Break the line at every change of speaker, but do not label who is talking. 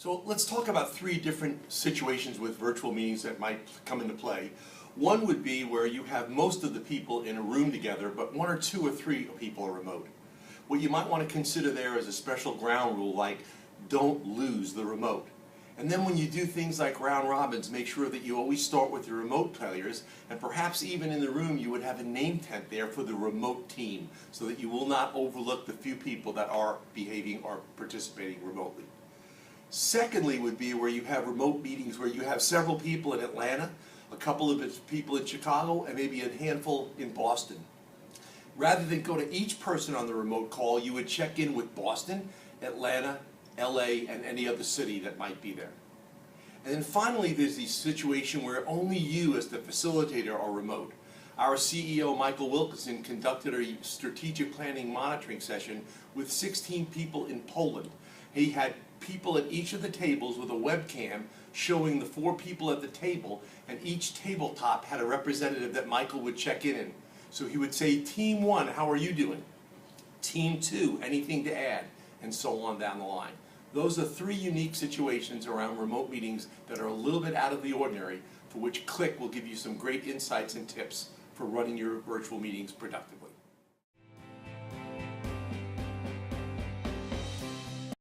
So let's talk about three different situations with virtual meetings that might come into play. One would be where you have most of the people in a room together, but one or two or three people are remote. What you might want to consider there is a special ground rule like don't lose the remote. And then when you do things like round robins, make sure that you always start with your remote players, and perhaps even in the room you would have a name tent there for the remote team so that you will not overlook the few people that are behaving or participating remotely. Secondly would be where you have remote meetings where you have several people in Atlanta, a couple of people in Chicago, and maybe a handful in Boston. Rather than go to each person on the remote call, you would check in with Boston, Atlanta, LA, and any other city that might be there. And then finally, there's the situation where only you as the facilitator are remote. Our CEO, Michael Wilkinson, conducted a strategic planning monitoring session with 16 people in Poland. He had people at each of the tables with a webcam showing the 4 people at the table, and each tabletop had a representative that Michael would check in. So he would say, Team 1, how are you doing? Team 2, anything to add? And so on down the line. Those are 3 unique situations around remote meetings that are a little bit out of the ordinary, for which Click will give you some great insights and tips for running your virtual meetings productively.